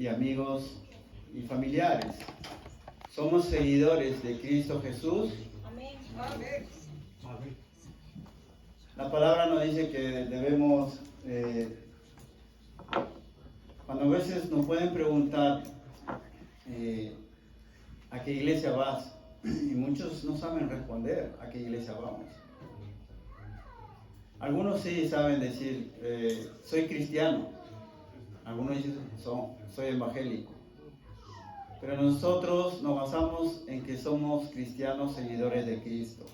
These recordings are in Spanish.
y amigos y familiares. ¿Somos seguidores de Cristo Jesús? Amén. La palabra nos dice que debemos, cuando a veces nos pueden preguntar a qué iglesia vas, y muchos no saben responder a qué iglesia vamos. Algunos sí saben decir, soy cristiano. Algunos dicen, soy evangélico. Pero nosotros nos basamos en que somos cristianos seguidores de Cristo.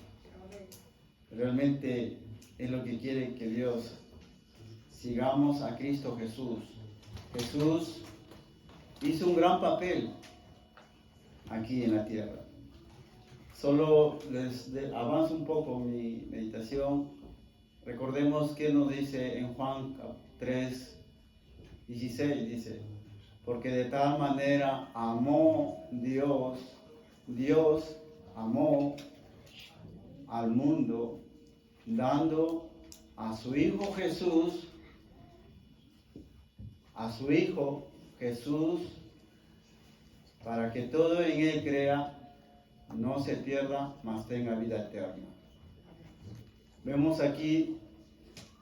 Realmente es lo que quiere que Dios sigamos a Cristo Jesús. Jesús hizo un gran papel aquí en la tierra. Solo les avanzo un poco mi meditación. Recordemos que nos dice en Juan 3:16, dice, porque de tal manera amó Dios amó al mundo, dando a su Hijo Jesús, para que todo en Él crea, no se pierda, mas tenga vida eterna. Vemos aquí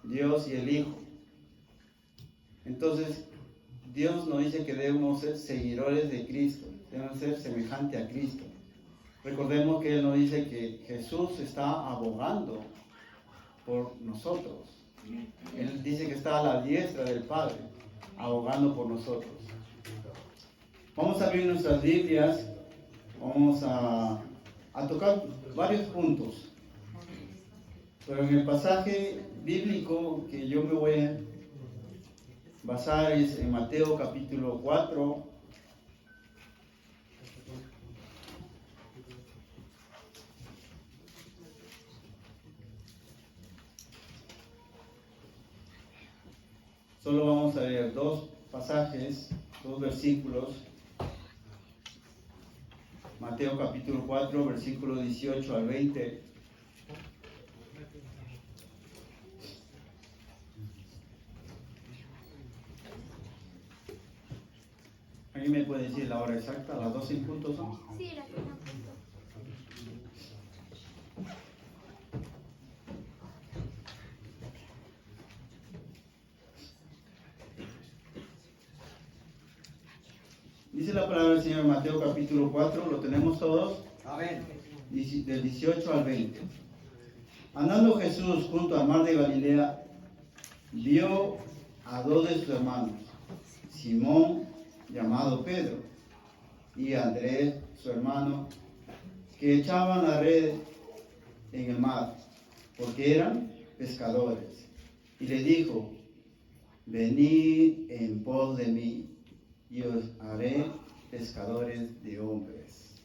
Dios y el Hijo. Entonces, Dios nos dice que debemos ser seguidores de Cristo, debemos ser semejantes a Cristo. Recordemos que Él nos dice que Jesús está abogando por nosotros. Él dice que está a la diestra del Padre, abogando por nosotros. Vamos a abrir nuestras Biblias, vamos a tocar varios puntos. Pero en el pasaje bíblico que yo me voy a basar es en Mateo capítulo 4. Solo vamos a leer dos pasajes, dos versículos. Mateo capítulo 4, versículo 18 al 20. ¿Alguien me puede decir la hora exacta? ¿Las 12 en punto son? Sí, la primera punto. Dice la palabra del Señor en Mateo capítulo 4, ¿lo tenemos todos? Amén. Del 18 al 20. Andando Jesús junto al mar de Galilea, vio a dos de sus hermanos, Simón, llamado Pedro, y Andrés, su hermano, que echaban la red en el mar, porque eran pescadores. Y le dijo, venid en pos de mí, y os haré pescadores de hombres.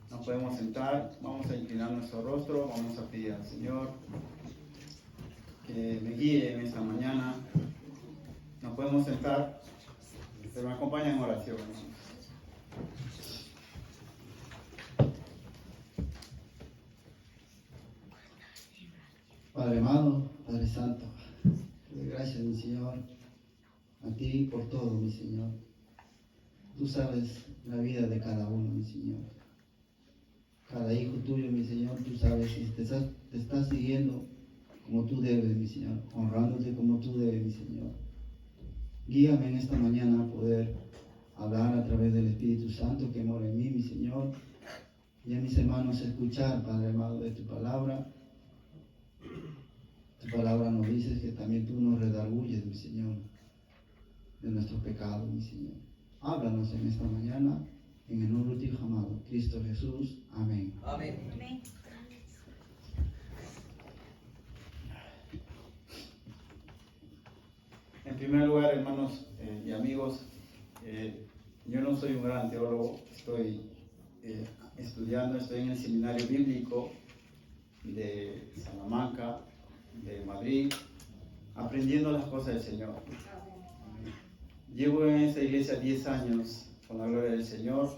Nos podemos sentar, vamos a inclinar nuestro rostro, vamos a pedir al Señor que me guíe en esta mañana. Nos podemos sentar, se me acompaña en oración, hermanos. Padre amado, Padre Santo, gracias, mi Señor, a ti por todo, mi Señor. Tú sabes la vida de cada uno, mi Señor. Cada hijo tuyo, mi Señor, tú sabes si te estás siguiendo como tú debes, mi Señor, honrándote como tú debes, mi Señor. Guíame en esta mañana a poder hablar a través del Espíritu Santo que mora en mí, mi Señor, y a mis hermanos escuchar, Padre amado, de tu palabra. Tu palabra nos dice que también tú nos redarguyes, mi Señor, de nuestro pecado, mi Señor. Háblanos en esta mañana, en el nombre de tu Hijo amado, Cristo Jesús. Amén. Amén. Amén. En primer lugar, hermanos y amigos, yo no soy un gran teólogo, estoy estudiando, estoy en el seminario bíblico de Salamanca, de Madrid, aprendiendo las cosas del Señor. Llevo en esta iglesia 10 años con la gloria del Señor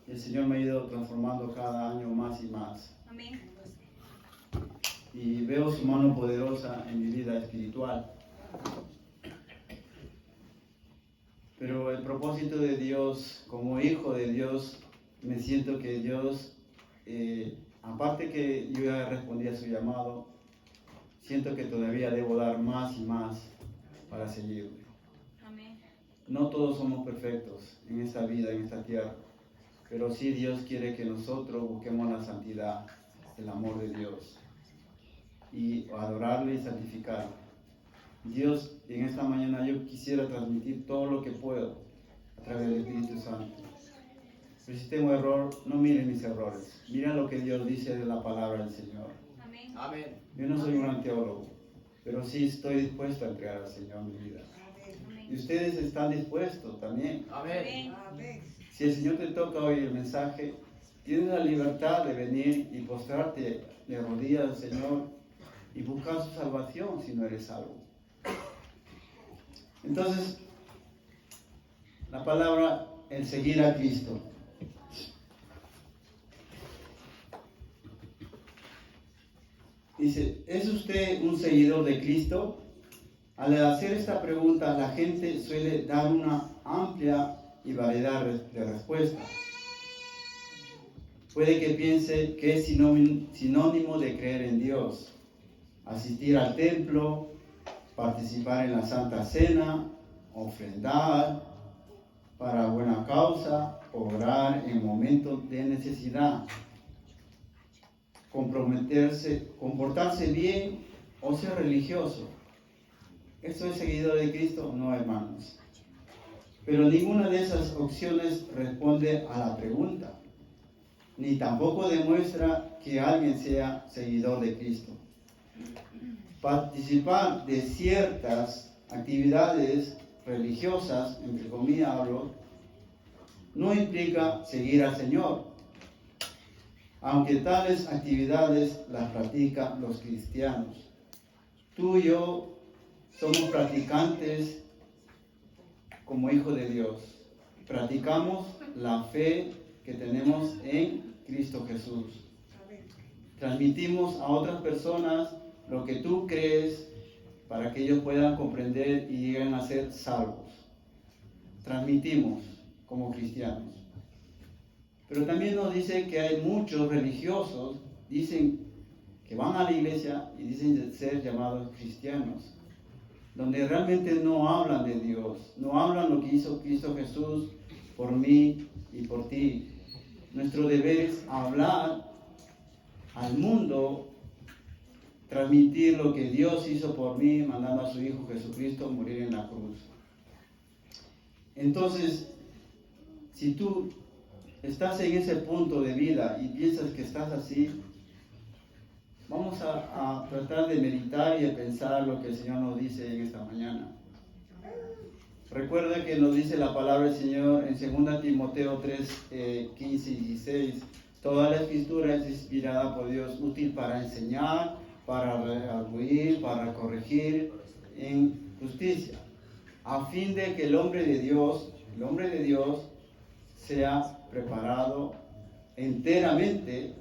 y el Señor me ha ido transformando cada año más y más. Amén. Y veo su mano poderosa en mi vida espiritual. Pero el propósito de Dios, como hijo de Dios, me siento que Dios, aparte que yo ya respondí a su llamado, siento que todavía debo dar más y más para seguirle. Amén. No todos somos perfectos en esta vida, en esta tierra, pero sí Dios quiere que nosotros busquemos la santidad, el amor de Dios, y adorarle y santificarle. Dios, en esta mañana yo quisiera transmitir todo lo que puedo a través del Espíritu Santo. Pero si tengo error, no miren mis errores, miren lo que Dios dice de la palabra del Señor. Amén. Amén. Yo no soy un gran teólogo, pero sí estoy dispuesto a entregar al Señor mi vida. Y ustedes están dispuestos también. Amén. Si el Señor te toca hoy el mensaje, tienes la libertad de venir y postrarte de rodillas al Señor y buscar su salvación si no eres salvo. Entonces, la palabra, el seguir a Cristo. Dice, ¿es usted un seguidor de Cristo? Al hacer esta pregunta, la gente suele dar una amplia y variedad de respuestas. Puede que piense que es sinónimo de creer en Dios, asistir al templo, participar en la Santa Cena, ofrendar para buena causa, orar en momentos de necesidad, comportarse bien o ser religioso. ¿Esto es seguidor de Cristo? No, hermanos. Pero ninguna de esas opciones responde a la pregunta, ni tampoco demuestra que alguien sea seguidor de Cristo. Participar de ciertas actividades religiosas, entre comillas hablo, no implica seguir al Señor, aunque tales actividades las practican los cristianos. Tú y yo somos practicantes como hijos de Dios. Practicamos la fe que tenemos en Cristo Jesús. Transmitimos a otras personas lo que tú crees para que ellos puedan comprender y lleguen a ser salvos. Transmitimos como cristianos. Pero también nos dice que hay muchos religiosos, dicen que van a la iglesia y dicen ser llamados cristianos, donde realmente no hablan de Dios, no hablan lo que hizo Cristo Jesús por mí y por ti. Nuestro deber es hablar al mundo, transmitir lo que Dios hizo por mí, mandando a su Hijo Jesucristo morir en la cruz. Entonces, si tú estás en ese punto de vida y piensas que estás así, vamos a tratar de meditar y de pensar lo que el Señor nos dice en esta mañana. Recuerda que nos dice la palabra del Señor en 2 Timoteo 3, 15 y 16. Toda la escritura es inspirada por Dios, útil para enseñar, para redarguir, para corregir en justicia, a fin de que el hombre de Dios sea preparado enteramente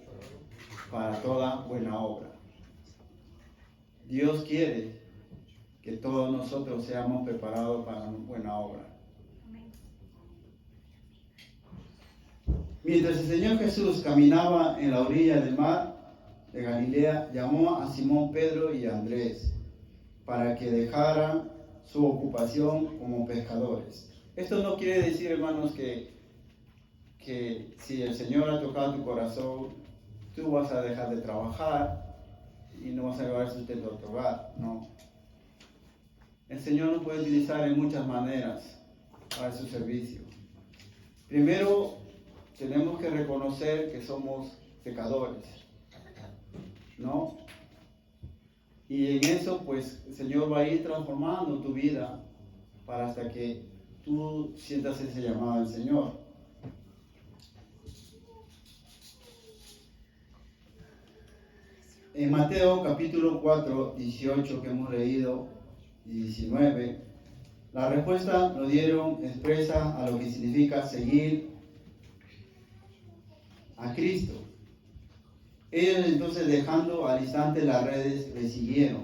para toda buena obra. Dios quiere que todos nosotros seamos preparados para una buena obra. Mientras el Señor Jesús caminaba en la orilla del mar de Galilea, llamó a Simón, Pedro y a Andrés para que dejaran su ocupación como pescadores. Esto no quiere decir, hermanos, que si el Señor ha tocado tu corazón, tú vas a dejar de trabajar y no vas a llevar sustento a tu hogar. No. El Señor nos puede utilizar en muchas maneras para su servicio. Primero, tenemos que reconocer que somos pecadores, ¿no? Y en eso, pues, el Señor va a ir transformando tu vida para hasta que tú sientas ese llamado del Señor. En Mateo capítulo 4, 18 que hemos leído, y 19, la respuesta lo dieron expresa a lo que significa seguir a Cristo. Ellos entonces, dejando al instante las redes, le siguieron.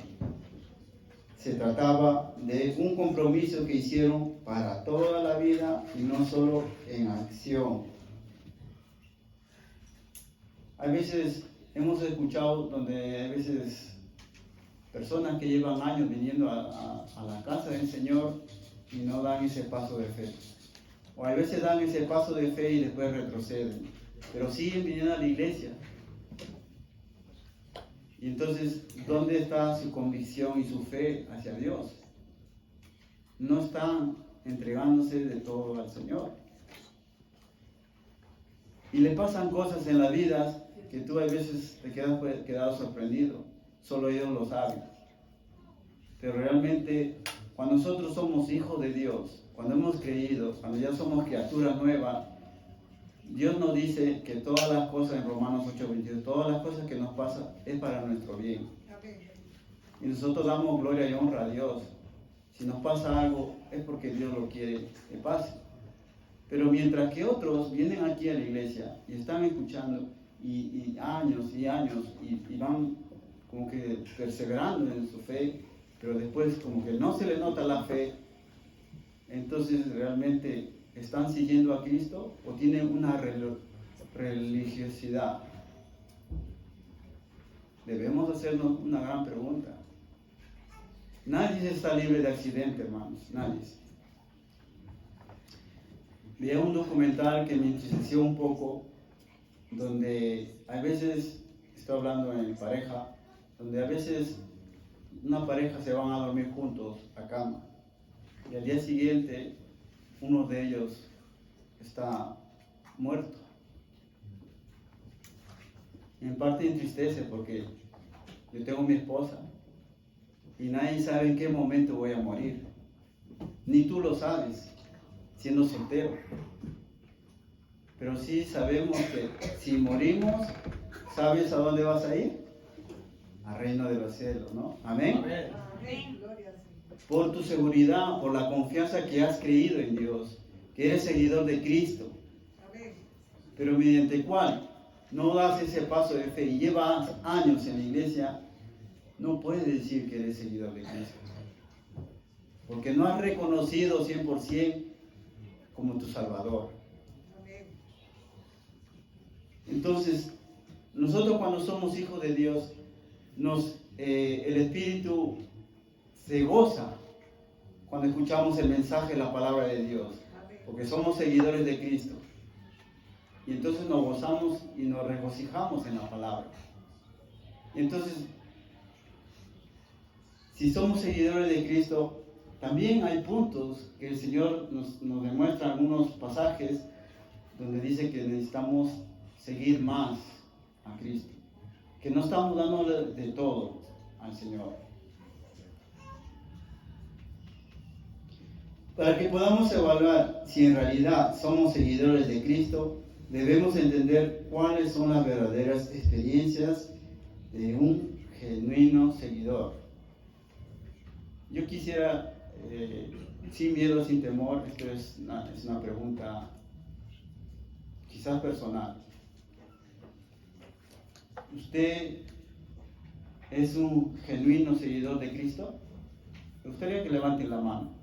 se trataba de un compromiso que hicieron para toda la vida y no solo en acción. A veces hemos escuchado donde a veces personas que llevan años viniendo a la casa del Señor y no dan ese paso de fe. O a veces dan ese paso de fe y después retroceden. Pero siguen viniendo a la iglesia. Y entonces, ¿dónde está su convicción y su fe hacia Dios? No están entregándose de todo al Señor. Y le pasan cosas en la vida que tú a veces te quedas sorprendido. Solo ellos lo saben. Pero realmente, cuando nosotros somos hijos de Dios, cuando hemos creído, cuando ya somos criaturas nuevas, Dios nos dice que todas las cosas en Romanos 8:22, todas las cosas que nos pasan es para nuestro bien. Y nosotros damos gloria y honra a Dios. Si nos pasa algo es porque Dios lo quiere que pase. Pero mientras que otros vienen aquí a la iglesia y están escuchando y años y van como que perseverando en su fe, pero después como que no se le nota la fe, entonces realmente están siguiendo a Cristo o tienen una religiosidad. Debemos hacernos una gran pregunta. Nadie está libre de accidente, hermanos, nadie. Vi un documental que me entristeció un poco, donde a veces, estoy hablando en pareja, donde a veces una pareja se van a dormir juntos a cama y al día siguiente uno de ellos está muerto. En parte entristece porque yo tengo mi esposa y nadie sabe en qué momento voy a morir, ni tú lo sabes siendo soltero, pero sí sabemos que si morimos, ¿sabes a dónde vas a ir? Al reino de los cielos, ¿no? Amén. Amén. Por tu seguridad, por la confianza que has creído en Dios, que eres seguidor de Cristo. Pero mediante cual no das ese paso de fe y llevas años en la iglesia, no puedes decir que eres seguidor de Cristo. Porque no has reconocido 100% como tu Salvador. Entonces, nosotros cuando somos hijos de Dios, el Espíritu se goza cuando escuchamos el mensaje, la palabra de Dios, porque somos seguidores de Cristo. Y entonces nos gozamos y nos regocijamos en la palabra. Y entonces, si somos seguidores de Cristo, también hay puntos que el Señor nos demuestra, algunos pasajes donde dice que necesitamos seguir más a Cristo, que no estamos dando de todo al Señor. Para que podamos evaluar si en realidad somos seguidores de Cristo, debemos entender cuáles son las verdaderas experiencias de un genuino seguidor. Yo quisiera, sin miedo, sin temor, esto es una pregunta quizás personal. ¿Usted es un genuino seguidor de Cristo? Me gustaría que levanten la mano.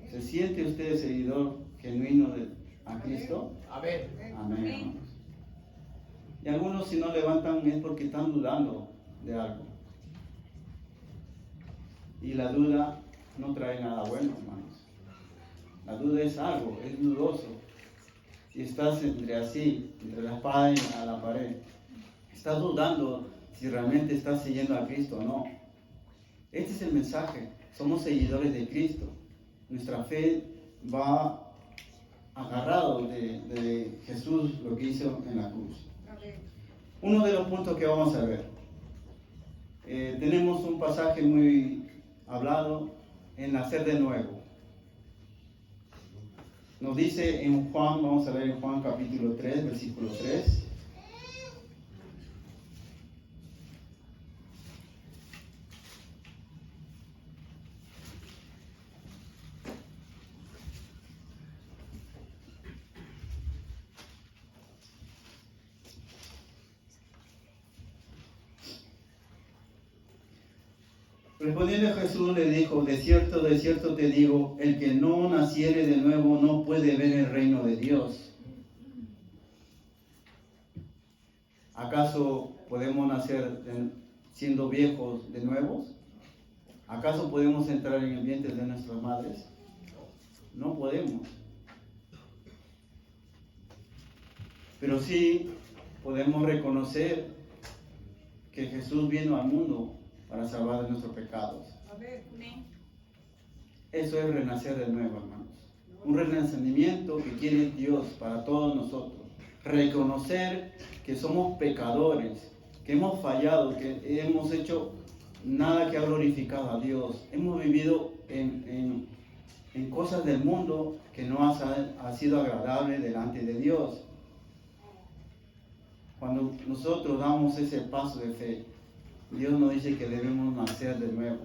¿Se siente usted seguidor genuino a Cristo? Amén. Amén, hermanos. Y algunos, si no levantan, es porque están dudando de algo. Y la duda no trae nada bueno, hermanos. La duda es algo, es dudoso. Si estás entre la espada y a la pared, estás dudando si realmente estás siguiendo a Cristo o no. Este es el mensaje. Somos seguidores de Cristo. Nuestra fe va agarrado de Jesús, lo que hizo en la cruz. Uno de los puntos que vamos a ver. Tenemos un pasaje muy hablado en nacer de nuevo. Nos dice en Juan, vamos a ver en Juan capítulo 3, versículo 3. Respondiendo Jesús le dijo, de cierto te digo, el que no naciere de nuevo no puede ver el reino de Dios. ¿Acaso podemos nacer siendo viejos de nuevo? ¿Acaso podemos entrar en el vientre de nuestras madres? No podemos. Pero sí podemos reconocer que Jesús vino al mundo para salvar de nuestros pecados. Eso es renacer de nuevo, hermanos. Un renacimiento que quiere Dios para todos nosotros. Reconocer que somos pecadores, que hemos fallado, que hemos hecho nada que ha glorificado a Dios. Hemos vivido en cosas del mundo que no ha sido agradable delante de Dios. Cuando nosotros damos ese paso de fe, Dios nos dice que debemos nacer de nuevo.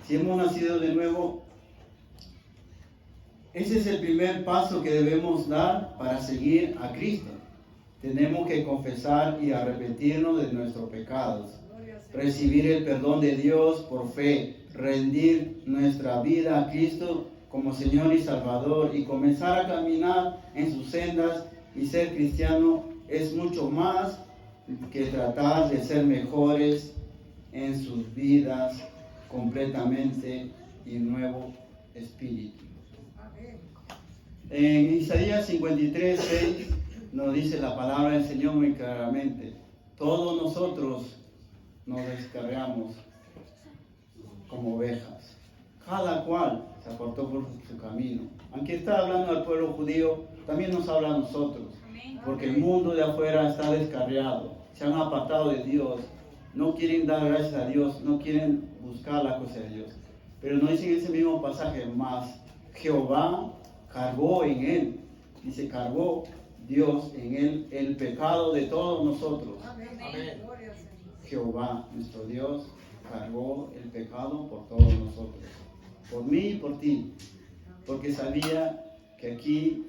Si hemos nacido de nuevo, ese es el primer paso que debemos dar para seguir a Cristo. Tenemos que confesar y arrepentirnos de nuestros pecados, recibir el perdón de Dios por fe, rendir nuestra vida a Cristo como Señor y Salvador y comenzar a caminar en sus sendas. Y ser cristiano es mucho más que tratar de ser mejores en sus vidas completamente y nuevo espíritu. En Isaías 53:6 nos dice la palabra del Señor muy claramente: todos nosotros nos descarriamos como ovejas, cada cual se apartó por su camino. Aunque está hablando al pueblo judío, también nos habla a nosotros, porque el mundo de afuera está descarriado, se han apartado de Dios, no quieren dar gracias a Dios, no quieren buscar la cosa de Dios. Pero nos dice en ese mismo pasaje más, Jehová cargó en él, dice, cargó Dios en él el pecado de todos nosotros. Amén. Jehová, nuestro Dios, cargó el pecado por todos nosotros, por mí y por ti, porque sabía que aquí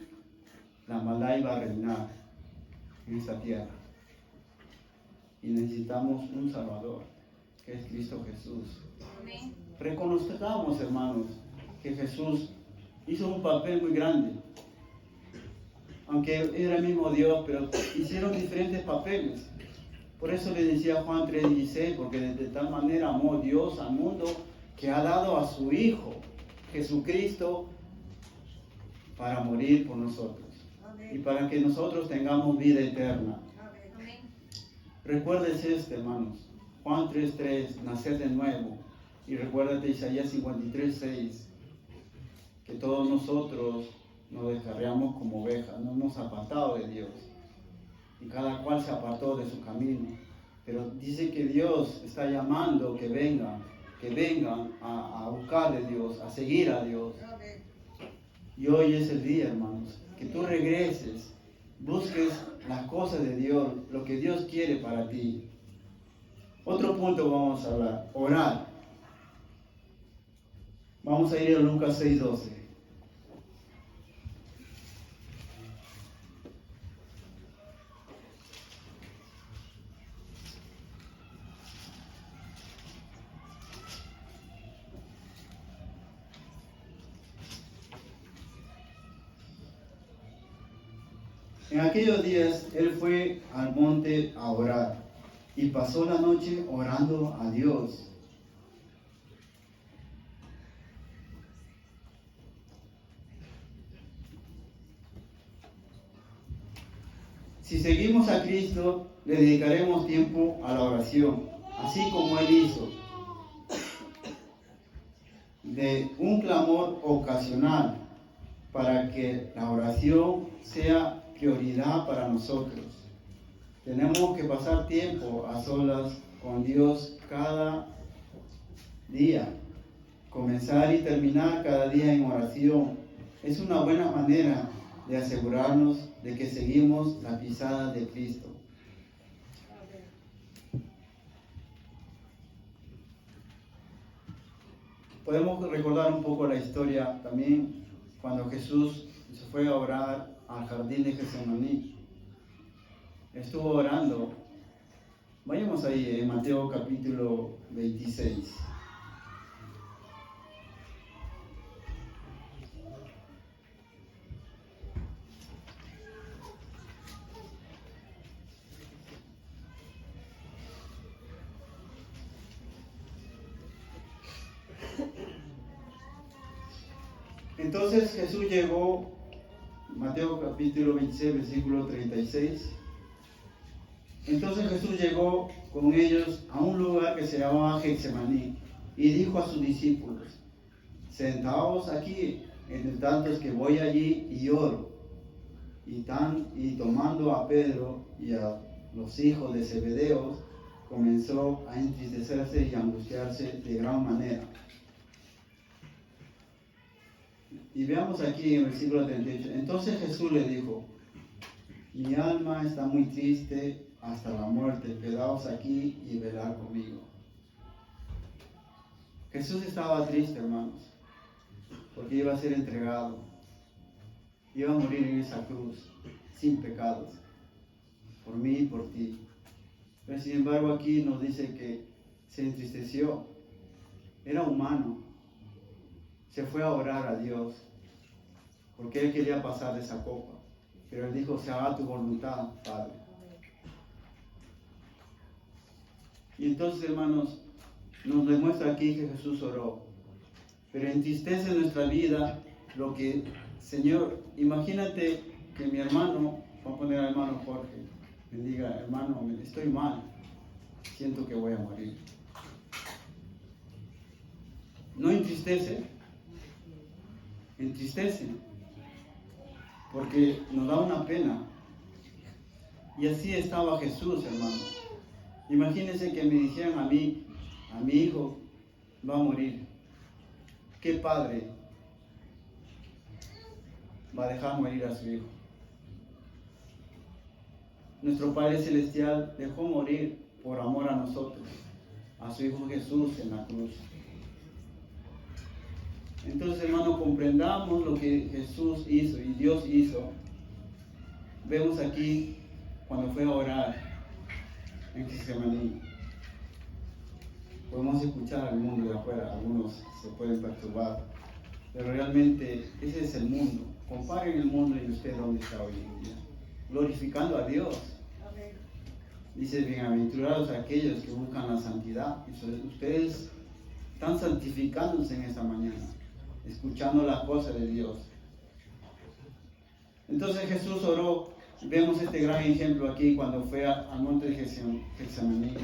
la maldad iba a reinar en esta tierra. Y necesitamos un Salvador, que es Cristo Jesús. Amén. Reconozcamos, hermanos, que Jesús hizo un papel muy grande. Aunque era el mismo Dios, pero hicieron diferentes papeles. Por eso le decía Juan 3:16, porque de tal manera amó Dios al mundo que ha dado a su Hijo, Jesucristo, para morir por nosotros. Amén. Y para que nosotros tengamos vida eterna. Amén. Recuérdese esto, hermanos. Juan 3:3, nacer de nuevo. Y recuérdate Isaías 53:6, que todos nosotros nos descarriamos como ovejas, nos hemos apartado de Dios. Y cada cual se apartó de su camino. Pero dice que Dios está llamando que vengan a buscar de Dios, a seguir a Dios. Y hoy es el día, hermanos, que tú regreses, busques las cosas de Dios, lo que Dios quiere para ti. Otro punto vamos a hablar, orar. Vamos a ir a Lucas 6:12. En aquellos días él fue al monte a orar y pasó la noche orando a Dios. Si seguimos a Cristo, le dedicaremos tiempo a la oración, así como él hizo, de un clamor ocasional, para que la oración sea prioridad para nosotros. Tenemos que pasar tiempo a solas con Dios cada día. Comenzar y terminar cada día en oración es una buena manera de asegurarnos de que seguimos la pisada de Cristo. Podemos recordar un poco la historia también cuando Jesús se fue a orar al jardín de Getsemaní. Estuvo orando Vayamos ahí en Mateo capítulo 26. Entonces Jesús llegó, Mateo capítulo 26, versículo 36. Entonces Jesús llegó con ellos a un lugar que se llamaba Getsemaní y dijo a sus discípulos: sentaos aquí, entre tantos que voy allí y oro. Y tomando a Pedro y a los hijos de Zebedeo, comenzó a entristecerse y a angustiarse de gran manera. Y veamos aquí en el versículo 38. Entonces Jesús le dijo: mi alma está muy triste hasta la muerte, quedaos aquí y velad conmigo. Jesús estaba triste, hermanos, porque iba a ser entregado, iba a morir en esa cruz, sin pecados, por mí y por ti. Pero sin embargo aquí nos dice que se entristeció, era humano, se fue a orar a Dios, porque él quería pasar de esa copa, pero él dijo: se haga tu voluntad, Padre. Y entonces, hermanos, nos demuestra aquí que Jesús oró, pero entristece en nuestra vida lo que, Señor, imagínate que mi hermano, voy a poner al hermano Jorge, me diga: hermano, estoy mal, siento que voy a morir. ¿No entristece? Entristece, porque nos da una pena. Y así estaba Jesús, hermano. Imagínense que me dijeran a mí: a mi hijo va a morir. ¿Qué padre va a dejar morir a su hijo? Nuestro Padre Celestial dejó morir por amor a nosotros, a su Hijo Jesús en la cruz. Entonces, hermano, comprendamos lo que Jesús hizo y Dios hizo. Vemos aquí cuando fue a orar en Getsemaní. Podemos escuchar al mundo de afuera, algunos se pueden perturbar, pero realmente ese es el mundo. Comparen el mundo y usted dónde está hoy en día, glorificando a Dios. Dice: bienaventurados aquellos que buscan la santidad. Y ustedes están santificándose en esta mañana, escuchando las cosas de Dios. Entonces Jesús oró. Vemos este gran ejemplo aquí cuando fue al monte de Getsemaní.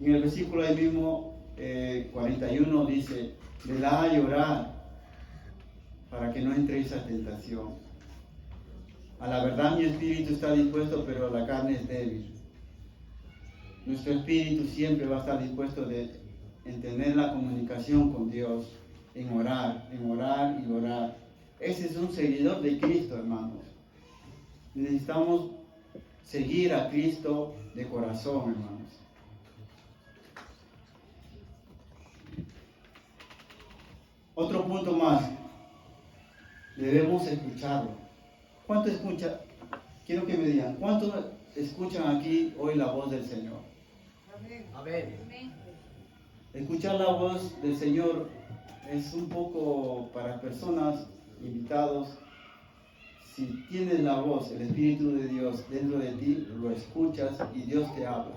En el versículo ahí mismo 41 dice: velad y orad para que no entréis a tentación. A la verdad mi espíritu está dispuesto, pero la carne es débil. Nuestro espíritu siempre va a estar dispuesto en tener la comunicación con Dios, en orar y orar. Ese es un seguidor de Cristo, hermanos. Necesitamos seguir a Cristo de corazón, hermanos. Otro punto más, debemos escucharlo. ¿Cuánto escucha? Quiero que me digan, ¿cuánto escuchan aquí hoy la voz del Señor? Amén. Escuchar la voz del Señor es un poco para personas, invitados. Si tienes la voz, el Espíritu de Dios dentro de ti, lo escuchas y Dios te habla.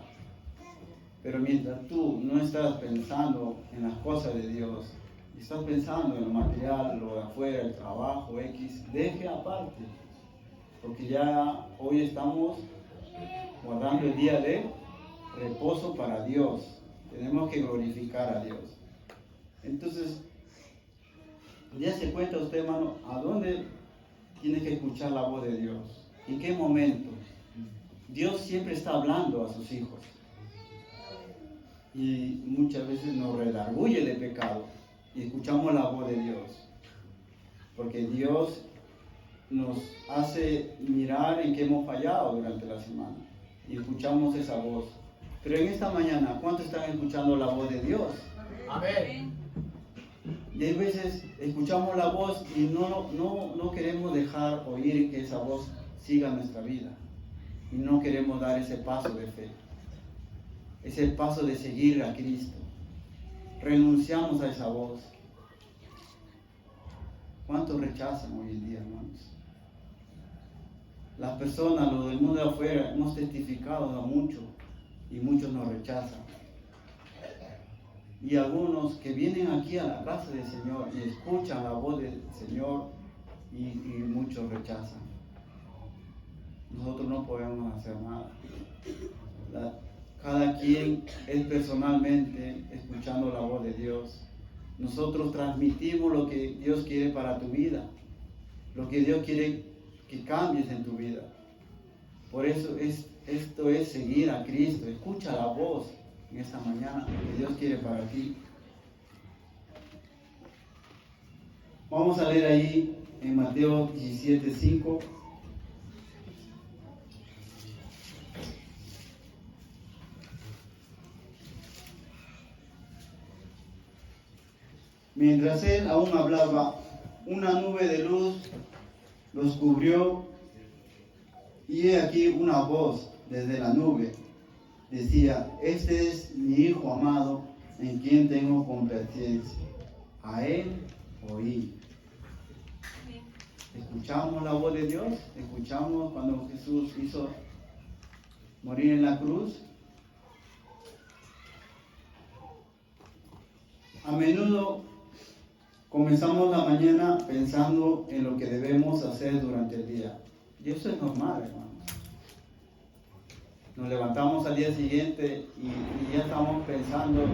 Pero mientras tú no estás pensando en las cosas de Dios, estás pensando en lo material, lo de afuera, el trabajo, X, deje aparte. Porque ya hoy estamos guardando el día de reposo para Dios. Tenemos que glorificar a Dios. Entonces, ya se cuenta usted, hermano, ¿a dónde tiene que escuchar la voz de Dios? ¿En qué momento? Dios siempre está hablando a sus hijos. Y muchas veces nos redarguye de pecado y escuchamos la voz de Dios. Porque Dios nos hace mirar en qué hemos fallado durante la semana y escuchamos esa voz. Pero en esta mañana, ¿cuántos están escuchando la voz de Dios? Amén. Y hay veces escuchamos la voz y no queremos dejar oír que esa voz siga nuestra vida. Y no queremos dar ese paso de fe. es el paso de seguir a Cristo. Renunciamos a esa voz. ¿Cuántos rechazan hoy en día, hermanos? Las personas, los del mundo de afuera, hemos testificado a mucho y muchos nos rechazan. Y algunos que vienen aquí a la casa del Señor y escuchan la voz del Señor y muchos rechazan. Nosotros no podemos hacer nada. Cada quien es personalmente escuchando la voz de Dios. Nosotros transmitimos lo que Dios quiere para tu vida, lo que Dios quiere que cambies en tu vida. Por eso esto es seguir a Cristo. Escucha la voz en esta mañana que Dios quiere para ti. Vamos a leer ahí en Mateo 17:5. Mientras él aún hablaba, una nube de luz los cubrió, y he aquí una voz desde la nube. Decía: este es mi Hijo amado, en quien tengo complacencia. A él oí. ¿Escuchamos la voz de Dios? ¿Escuchamos cuando Jesús hizo morir en la cruz? A menudo comenzamos la mañana pensando en lo que debemos hacer durante el día. Y eso es normal, hermanos. Nos levantamos al día siguiente y ya estamos pensando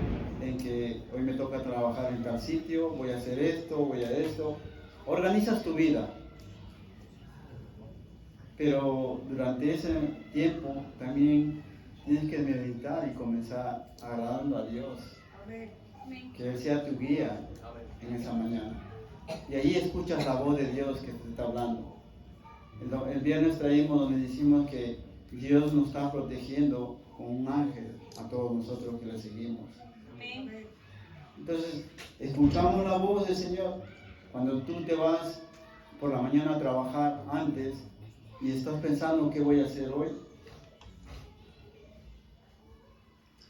en que hoy me toca trabajar en tal sitio, voy a hacer esto, voy a esto. Organizas tu vida. Pero durante ese tiempo también tienes que meditar y comenzar agradando a Dios. Que Él sea tu guía en esa mañana. Y ahí escuchas la voz de Dios que te está hablando. El viernes traímos donde decimos que Dios nos está protegiendo con un ángel a todos nosotros que le seguimos. Entonces, escuchamos la voz del Señor. Cuando tú te vas por la mañana a trabajar antes y estás pensando qué voy a hacer hoy.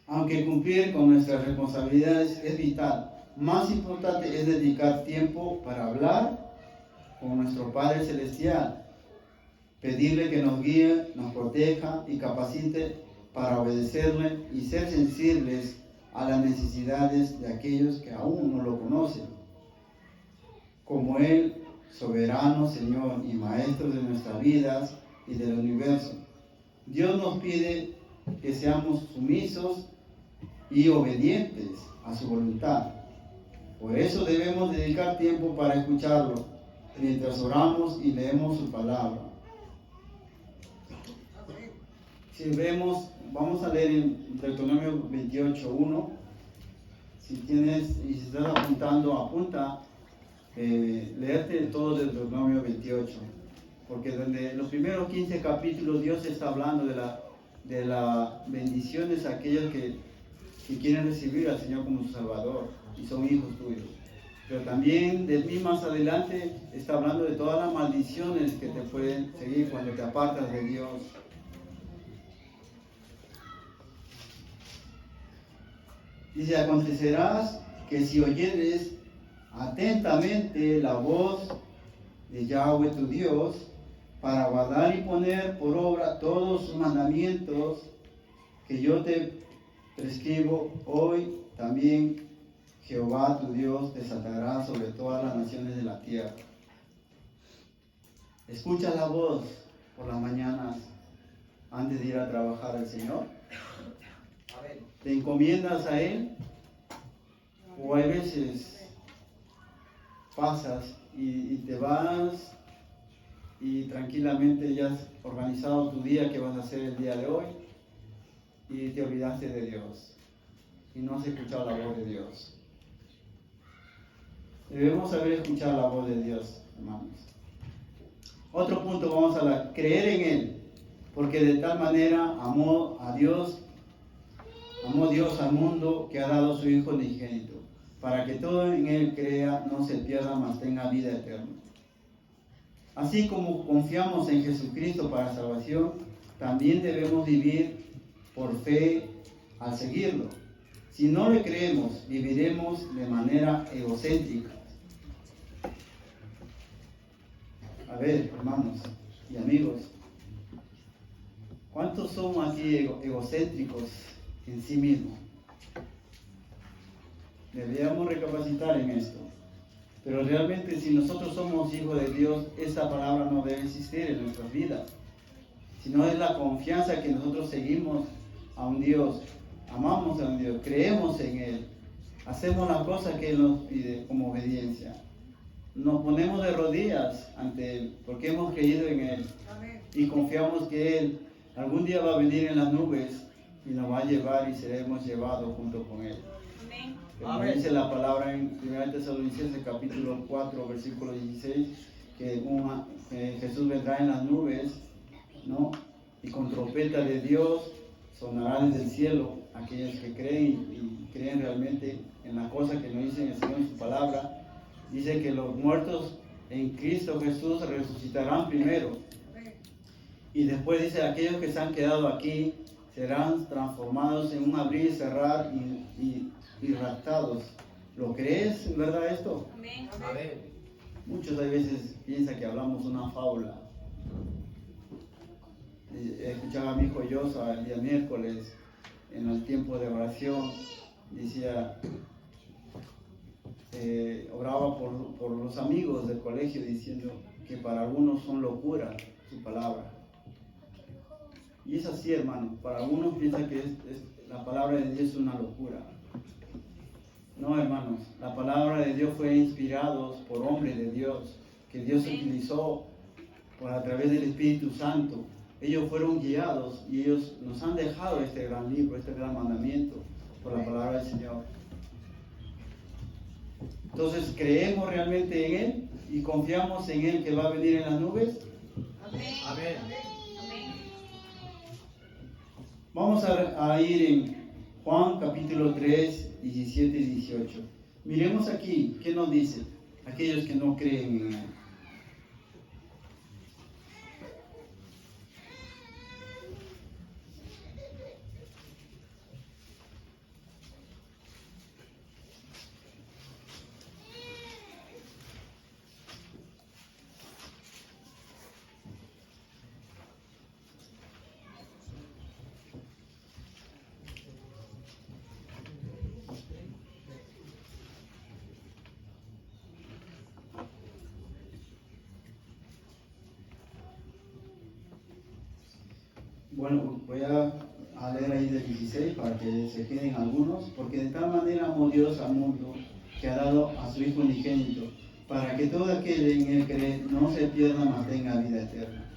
Aunque cumplir con nuestras responsabilidades es vital, más importante es dedicar tiempo para hablar con nuestro Padre Celestial, pedirle que nos guíe, nos proteja y capacite para obedecerle y ser sensibles a las necesidades de aquellos que aún no lo conocen. Como Él, soberano Señor y Maestro de nuestras vidas y del universo, Dios nos pide que seamos sumisos y obedientes a su voluntad. Por eso debemos dedicar tiempo para escucharlo mientras oramos y leemos su palabra. Si vemos, vamos a leer en Deuteronomio 28:1. Si tienes y si estás apuntando, apunta, leerte todo de Deuteronomio 28, porque desde los primeros 15 capítulos Dios está hablando de las bendiciones a aquellos que quieren recibir al Señor como su Salvador y son hijos tuyos. Pero también de mí más adelante está hablando de todas las maldiciones que te pueden seguir cuando te apartas de Dios. Dice: acontecerás que si oyeres atentamente la voz de Yahweh tu Dios, para guardar y poner por obra todos sus mandamientos que yo te prescribo hoy, también Jehová tu Dios te desatará sobre todas las naciones de la tierra. Escucha la voz por las mañanas antes de ir a trabajar al Señor. ¿Te encomiendas a Él? O hay veces pasas y te vas y tranquilamente ya has organizado tu día, que vas a hacer el día de hoy, y te olvidaste de Dios y no has escuchado la voz de Dios. Debemos saber escuchar la voz de Dios, hermanos. Otro punto, vamos a creer en Él, porque de tal manera amó Dios al mundo, que ha dado a su Hijo unigénito, para que todo en Él crea, no se pierda, mas tenga vida eterna. Así como confiamos en Jesucristo para salvación, también debemos vivir por fe al seguirlo. Si no le creemos, viviremos de manera egocéntrica. A ver, hermanos y amigos, ¿cuántos somos aquí egocéntricos en sí mismos? Deberíamos recapacitar en esto. Pero realmente si nosotros somos hijos de Dios, esta palabra no debe existir en nuestras vidas. Sino es la confianza que nosotros seguimos a un Dios, amamos a un Dios, creemos en Él, hacemos las cosas que Él nos pide como obediencia. Nos ponemos de rodillas ante Él porque hemos creído en Él y confiamos que Él algún día va a venir en las nubes y nos va a llevar y seremos llevados junto con Él. Como dice la palabra en 1 Tesalonicenses capítulo 4 versículo 16 que Jesús vendrá en las nubes, ¿no? Y con trompeta de Dios sonará desde el cielo aquellos que creen y creen realmente en la cosa que nos dice el Señor en su palabra. Dice que los muertos en Cristo Jesús resucitarán primero. Y después dice, aquellos que se han quedado aquí serán transformados en un abrir y cerrar y raptados. ¿Lo crees en verdad esto? Amén. Muchos a veces piensan que hablamos una fábula. Escuchaba a mi hijo Yosa el día miércoles en el tiempo de oración, decía, oraba por los amigos del colegio diciendo que para algunos son locura su palabra. Y es así, hermano, para algunos piensan que la palabra de Dios es una locura. No, hermanos, la palabra de Dios fue inspirada por hombres de Dios, que Dios utilizó a través del Espíritu Santo. Ellos fueron guiados y ellos nos han dejado este gran libro, este gran mandamiento por la palabra del Señor. Entonces, ¿creemos realmente en Él y confiamos en Él que va a venir en las nubes? Amén. Vamos a ir en Juan capítulo 3, 17 y 18. Miremos aquí, ¿qué nos dice? Aquellos que no creen en Él. Bueno, voy a leer ahí del 16 para que se queden algunos, porque de tal manera amó Dios al mundo que ha dado a su Hijo unigénito, para que todo aquel en Él cree no se pierda, mas tenga vida eterna.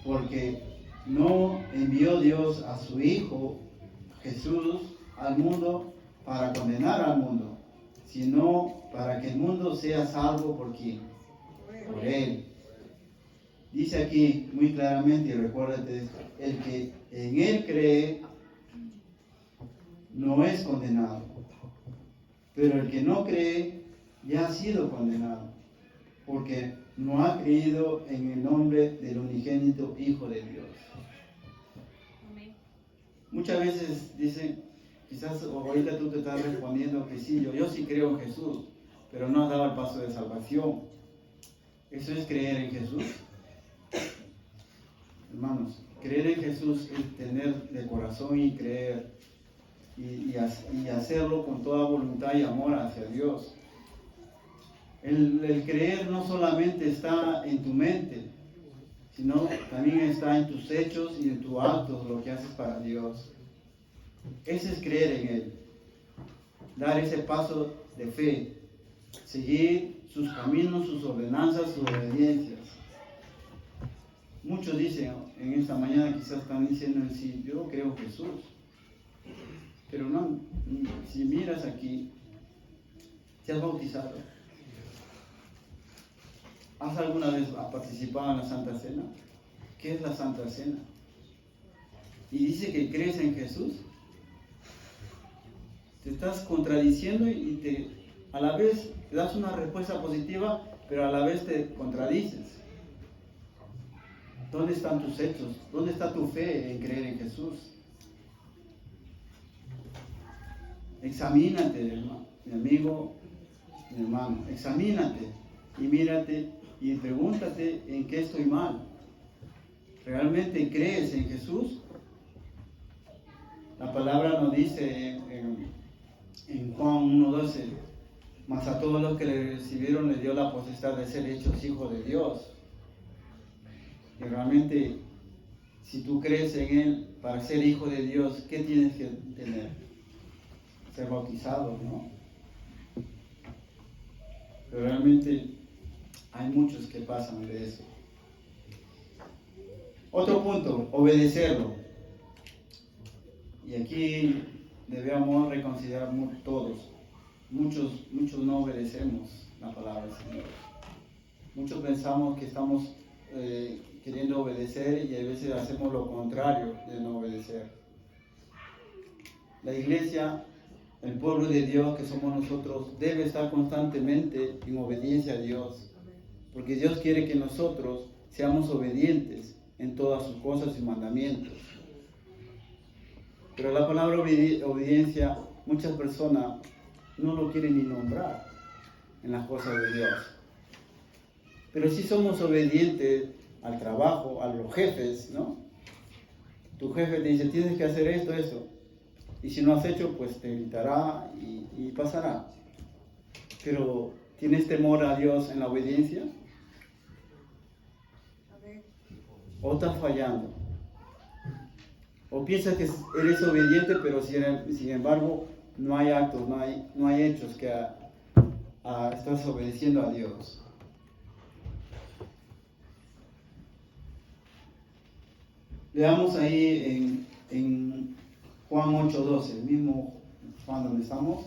Porque no envió Dios a su Hijo Jesús al mundo para condenar al mundo, sino para que el mundo sea salvo por quién, por Él. Dice aquí muy claramente, y recuérdate esto, el que en Él cree no es condenado, pero el que no cree ya ha sido condenado, porque no ha creído en el nombre del unigénito Hijo de Dios. Amén. Muchas veces dicen, quizás ahorita tú te estás respondiendo que sí, yo sí creo en Jesús, pero no has dado el paso de salvación. ¿Eso es creer en Jesús? Hermanos, creer en Jesús es tener de corazón y creer y hacerlo con toda voluntad y amor hacia Dios. El creer no solamente está en tu mente, sino también está en tus hechos y en tus actos, lo que haces para Dios. Ese es creer en Él, dar ese paso de fe, seguir sus caminos, sus ordenanzas, sus obediencias. Muchos dicen, en esta mañana quizás están diciendo en sí, yo creo en Jesús. Pero no, si miras aquí, ¿te has bautizado? ¿Has alguna vez participado en la Santa Cena? ¿Qué es la Santa Cena? Y dice que crees en Jesús. Te estás contradiciendo y a la vez te das una respuesta positiva, pero a la vez te contradices. ¿Dónde están tus hechos? ¿Dónde está tu fe en creer en Jesús? Examínate, hermano, mi amigo, mi hermano, examínate y mírate y pregúntate en qué estoy mal. ¿Realmente crees en Jesús? La palabra nos dice en Juan 1:12, mas a todos los que le recibieron les dio la potestad de ser hechos hijos de Dios. Y realmente, si tú crees en Él para ser hijo de Dios, ¿qué tienes que tener? Ser bautizado, ¿no? Pero realmente hay muchos que pasan de eso. Otro punto, obedecerlo. Y aquí debemos reconsiderar todos. Muchos no obedecemos la palabra del Señor. Muchos pensamos que estamos queriendo obedecer y a veces hacemos lo contrario de no obedecer. La iglesia, el pueblo de Dios que somos nosotros, debe estar constantemente en obediencia a Dios. Porque Dios quiere que nosotros seamos obedientes en todas sus cosas y mandamientos. Pero la palabra obediencia, muchas personas no lo quieren ni nombrar en las cosas de Dios. Pero si somos obedientes al trabajo, a los jefes, ¿no? Tu jefe te dice, tienes que hacer esto, eso. Y si no has hecho, pues te gritará y pasará. Pero, ¿tienes temor a Dios en la obediencia? ¿O estás fallando? ¿O piensas que eres obediente, pero sin embargo no hay actos, no hay hechos que estás obedeciendo a Dios? Leamos ahí en Juan 8:12, el mismo Juan donde estamos.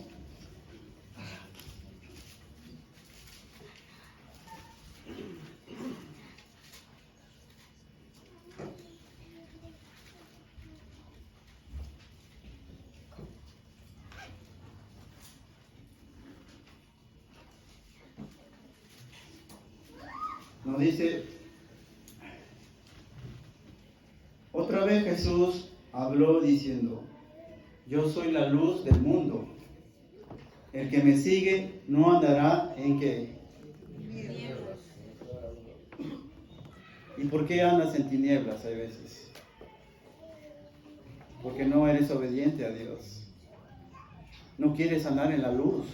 Nos dice, otra vez Jesús habló diciendo, yo soy la luz del mundo. El que me sigue no andará en ¿qué? Tinieblas. ¿Y por qué andas en tinieblas a veces? Porque no eres obediente a Dios. No quieres andar en la luz.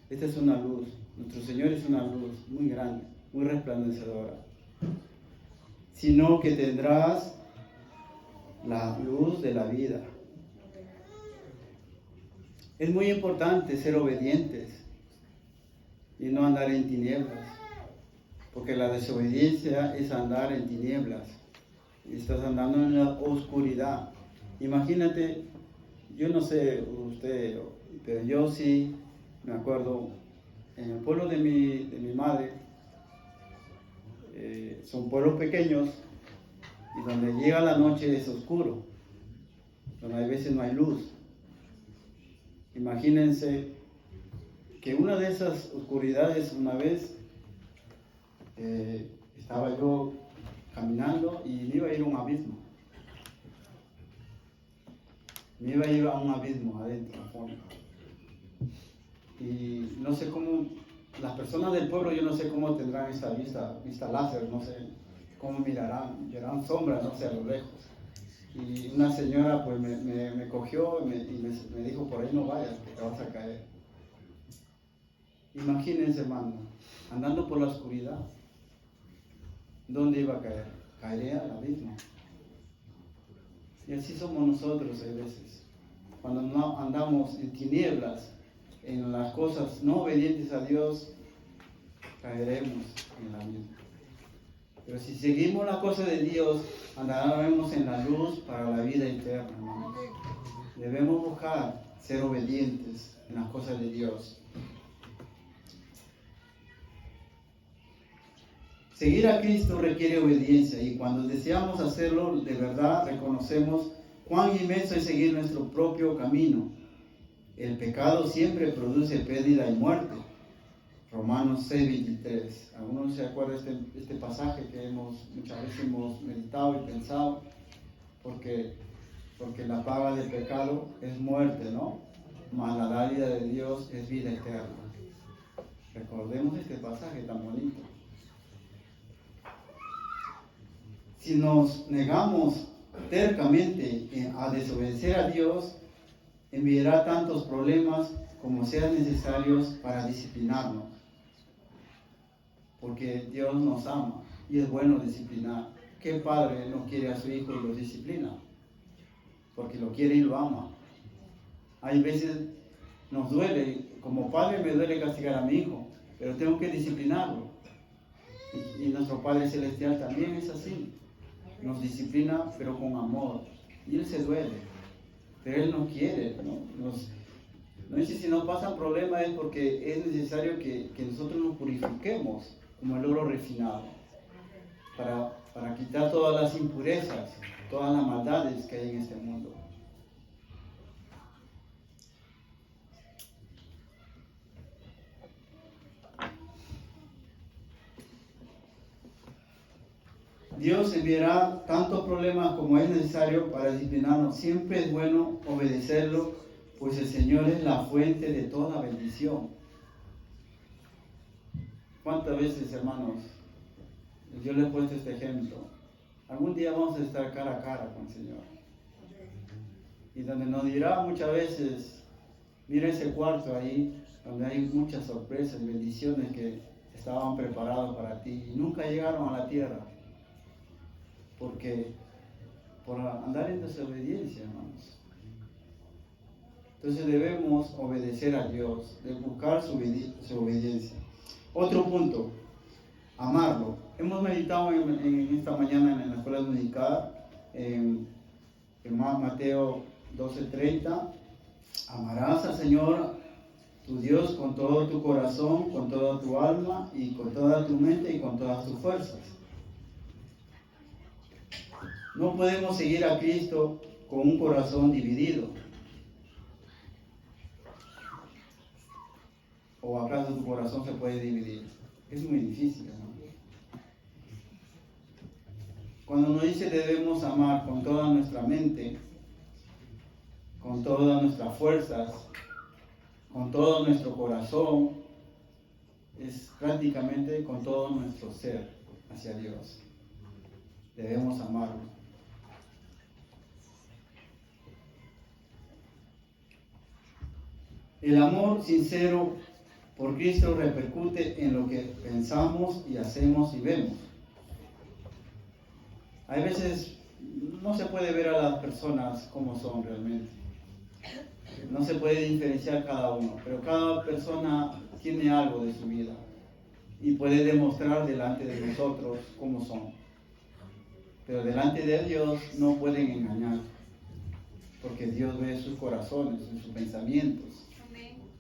Esta es una luz. Nuestro Señor es una luz muy grande, muy resplandecedora. Sino que tendrás la luz de la vida. Es muy importante ser obedientes y no andar en tinieblas, porque la desobediencia es andar en tinieblas y estás andando en la oscuridad. Imagínate, yo no sé usted, pero yo sí me acuerdo en el pueblo de mi madre, son pueblos pequeños y donde llega la noche es oscuro, donde a veces no hay luz. Imagínense que una de esas oscuridades, una vez estaba yo caminando y me iba a ir a un abismo. Me iba a ir a un abismo adentro, a fondo. Y no sé cómo, las personas del pueblo, yo no sé cómo tendrán esta vista láser, no sé cómo verán sombras, no sé, a lo lejos. Y una señora pues me cogió y me dijo, por ahí no vayas, que te vas a caer. Imagínense, hermano, andando por la oscuridad, ¿dónde iba a caer? Caería al abismo. Y así somos nosotros a veces. Cuando no andamos en tinieblas, en las cosas no obedientes a Dios, caeremos en la misma. Pero si seguimos la cosa de Dios, andaremos en la luz para la vida eterna, hermanos. Debemos buscar ser obedientes en las cosas de Dios. Seguir a Cristo requiere obediencia y cuando deseamos hacerlo, de verdad reconocemos cuán inmenso es seguir nuestro propio camino. El pecado siempre produce pérdida y muerte. Romanos 6:23. ¿Algunos se acuerdan de este pasaje que muchas veces hemos meditado y pensado? Porque la paga del pecado es muerte, ¿no? mas la dádiva de Dios es vida eterna. Recordemos este pasaje tan bonito. Si nos negamos tercamente a desobedecer a Dios, enviará tantos problemas como sean necesarios para disciplinarnos. Porque Dios nos ama y es bueno disciplinar. ¿Qué padre no quiere a su hijo y lo disciplina? Porque lo quiere y lo ama. Hay veces nos duele, como padre me duele castigar a mi hijo, pero tengo que disciplinarlo. Y nuestro Padre Celestial también es así. Nos disciplina, pero con amor. Y Él se duele. Pero Él no quiere, ¿no? No dice si no pasan problemas es porque es necesario que nosotros nos purifiquemos como el oro refinado. Para quitar todas las impurezas, todas las maldades que hay en este mundo. Dios enviará tantos problemas como es necesario para disciplinarnos. Siempre es bueno obedecerlo, pues el Señor es la fuente de toda bendición. ¿Cuántas veces, hermanos, yo les he puesto este ejemplo? Algún día vamos a estar cara a cara con el Señor. Y donde nos dirá muchas veces, mira ese cuarto ahí, donde hay muchas sorpresas y bendiciones que estaban preparados para ti y nunca llegaron a la tierra. Porque por andar en desobediencia, hermanos. Entonces debemos obedecer a Dios, de buscar su obediencia. Otro punto, amarlo. Hemos meditado en esta mañana en la escuela dominical, en Mateo 12:30. Amarás al Señor tu Dios con todo tu corazón, con toda tu alma y con toda tu mente y con todas tus fuerzas. No podemos seguir a Cristo con un corazón dividido. ¿O acaso tu corazón se puede dividir? Es muy difícil, ¿no? Cuando nos dice debemos amar con toda nuestra mente, con todas nuestras fuerzas, con todo nuestro corazón, es prácticamente con todo nuestro ser hacia Dios. Debemos amarlo. El amor sincero por Cristo repercute en lo que pensamos y hacemos y vemos. Hay veces no se puede ver a las personas como son realmente. No se puede diferenciar cada uno, pero cada persona tiene algo de su vida y puede demostrar delante de nosotros cómo son. Pero delante de Dios no pueden engañar, porque Dios ve sus corazones, sus pensamientos.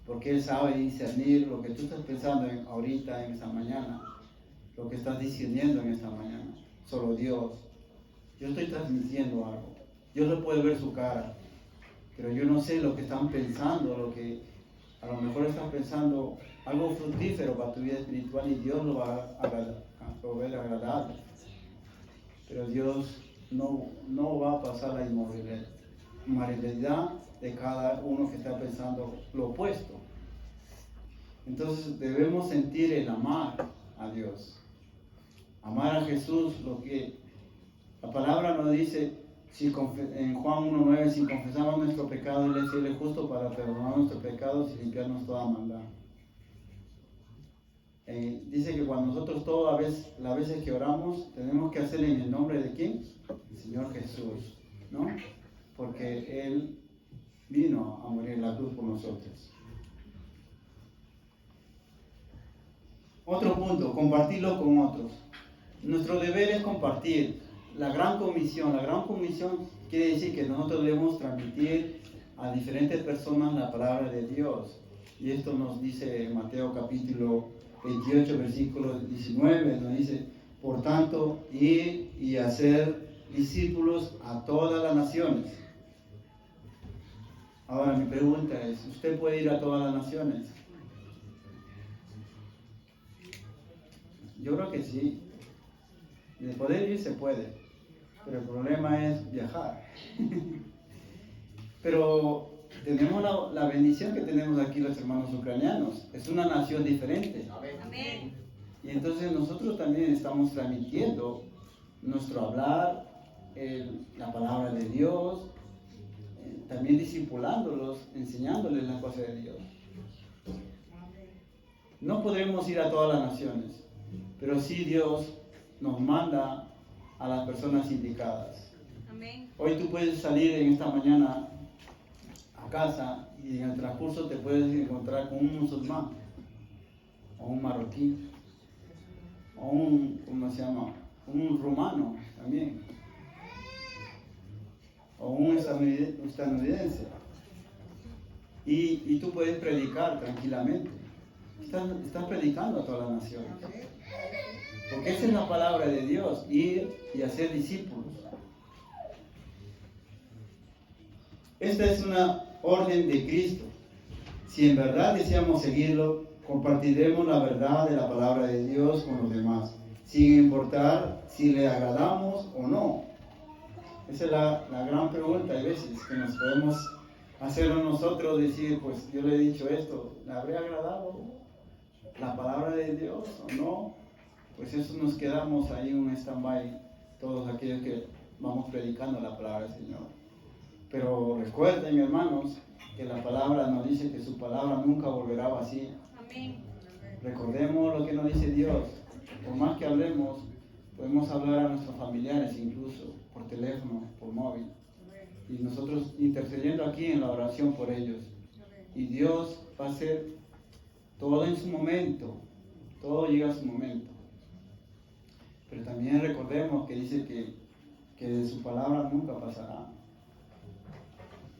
Porque Él sabe discernir lo que tú estás pensando ahorita, en esta mañana, lo que estás discerniendo en esta mañana. Solo Dios. Yo estoy transmitiendo algo. Yo no puedo ver su cara, pero yo no sé lo que están pensando, lo que a lo mejor están pensando algo fructífero para tu vida espiritual y Dios lo va a ver agradable. Pero Dios no va a pasar la inmoralidad de cada uno que está pensando lo opuesto. Entonces debemos sentir el amar a Dios, amar a Jesús, lo que la palabra nos dice en Juan 1:9, si confesamos nuestro pecado, Él es fiel y justo para perdonar nuestros pecados y limpiarnos toda maldad. Dice que cuando nosotros todas las veces que oramos, tenemos que hacer en el nombre de ¿quién? El Señor Jesús, ¿no? Porque Él vino a morir en la cruz por nosotros. Otro punto, compartirlo con otros. Nuestro deber es compartir. La gran comisión quiere decir que nosotros debemos transmitir a diferentes personas la palabra de Dios. Y esto nos dice Mateo capítulo 28, versículo 19, nos dice, por tanto, ir y hacer discípulos a todas las naciones. Ahora mi pregunta es, ¿usted puede ir a todas las naciones? Yo creo que sí. De poder ir se puede, pero el problema es viajar. Pero tenemos la bendición que tenemos aquí los hermanos ucranianos. Es una nación diferente. Amén. Y entonces nosotros también estamos transmitiendo nuestro hablar, la palabra de Dios, también discipulándolos, enseñándoles las cosas de Dios. No podremos ir a todas las naciones, pero sí Dios nos manda a las personas indicadas. Amén. Hoy tú puedes salir en esta mañana a casa y en el transcurso te puedes encontrar con un musulmán, o un marroquí, o un rumano también, o un estadounidense. Y tú puedes predicar tranquilamente. Estás predicando a todas las naciones. Porque esa es la palabra de Dios, ir y hacer discípulos. Esta es una orden de Cristo. Si en verdad deseamos seguirlo, compartiremos la verdad de la palabra de Dios con los demás, sin importar si le agradamos o no. Esa es la gran pregunta, hay veces que nos podemos hacerlo nosotros, decir, pues yo le he dicho esto, ¿le habré agradado la palabra de Dios o no? Pues eso nos quedamos ahí en un stand-by, todos aquellos que vamos predicando la palabra del Señor. Pero recuerden, hermanos, que la palabra nos dice que su palabra nunca volverá vacía. Amén. Recordemos lo que nos dice Dios. Por más que hablemos, podemos hablar a nuestros familiares incluso, por teléfono, por móvil. Y nosotros intercediendo aquí en la oración por ellos. Y Dios va a hacer todo en su momento. Todo llega a su momento. Pero también recordemos que dice que de su palabra nunca pasará.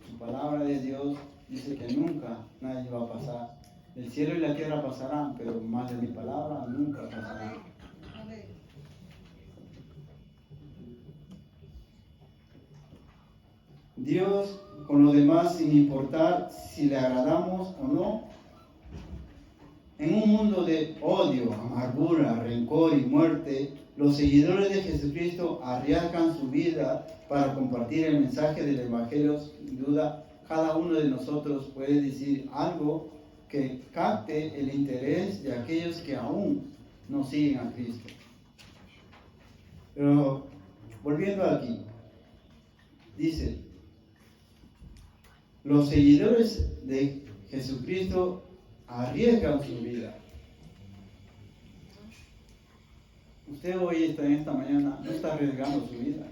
Su palabra de Dios dice que nunca nadie va a pasar. El cielo y la tierra pasarán, pero más de mi palabra nunca pasará. Dios con los demás sin importar si le agradamos o no. En un mundo de odio, amargura, rencor y muerte, los seguidores de Jesucristo arriesgan su vida para compartir el mensaje del Evangelio. Sin duda, cada uno de nosotros puede decir algo que capte el interés de aquellos que aún no siguen a Cristo. Pero volviendo aquí, dice, los seguidores de Jesucristo arriesgan su vida. Usted hoy en esta mañana no está arriesgando su vida.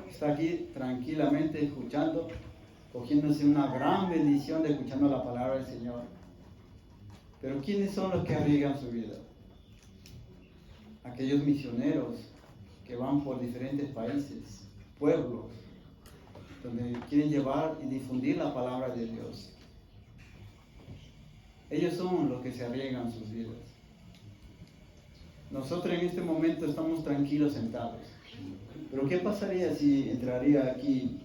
Está aquí tranquilamente escuchando, cogiéndose una gran bendición de escuchando la palabra del Señor. Pero ¿quiénes son los que arriesgan su vida? Aquellos misioneros que van por diferentes países, pueblos, donde quieren llevar y difundir la palabra de Dios. Ellos son los que se arriesgan sus vidas. Nosotros en este momento estamos tranquilos sentados. Pero ¿qué pasaría si entraría aquí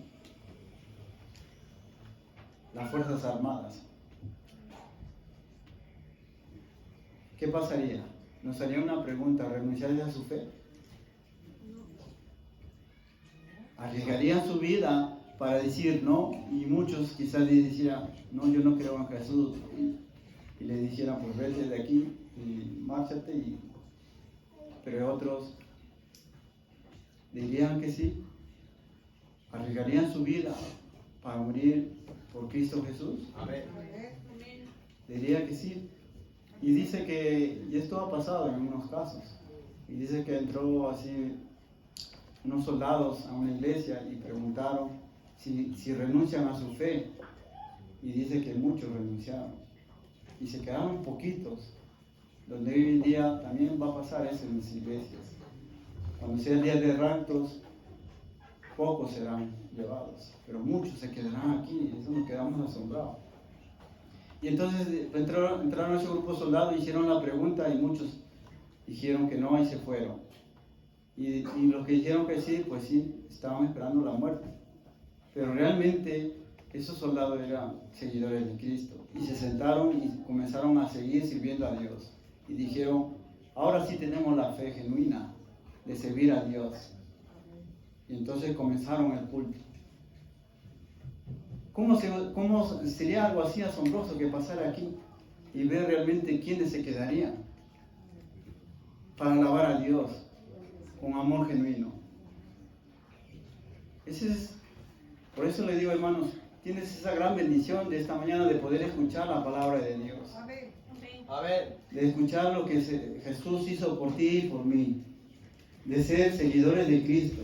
las Fuerzas Armadas? ¿Qué pasaría? Nos haría una pregunta, ¿renunciaría a su fe? ¿Arriesgarían su vida para decir no? Y muchos quizás dijeran, no, yo no creo en Jesús. Y le dijeran, pues vete de aquí y márchate. Pero otros dirían que sí. ¿Arriesgarían su vida para morir por Cristo Jesús? Amén. Diría que sí. Y dice que, y esto ha pasado en unos casos, y dice que entró así unos soldados a una iglesia y preguntaron si renuncian a su fe, y dice que muchos renunciaron, y se quedaron poquitos, donde hoy en día también va a pasar eso en las iglesias. Cuando sea el día de raptos, pocos serán llevados, pero muchos se quedarán aquí, eso nos quedamos asombrados. Y entonces entraron a ese grupo de soldados, hicieron la pregunta y muchos dijeron que no y se fueron. Y los que dijeron que sí, pues sí, estaban esperando la muerte. Pero realmente esos soldados eran seguidores de Cristo y se sentaron y comenzaron a seguir sirviendo a Dios. Y dijeron, ahora sí tenemos la fe genuina de servir a Dios. Y entonces comenzaron el culto. ¿Cómo sería algo así asombroso que pasara aquí y ver realmente quiénes se quedarían para alabar a Dios con amor genuino? Por eso le digo, hermanos, tienes esa gran bendición de esta mañana de poder escuchar la palabra de Dios. Amén. De escuchar lo que Jesús hizo por ti y por mí. De ser seguidores de Cristo.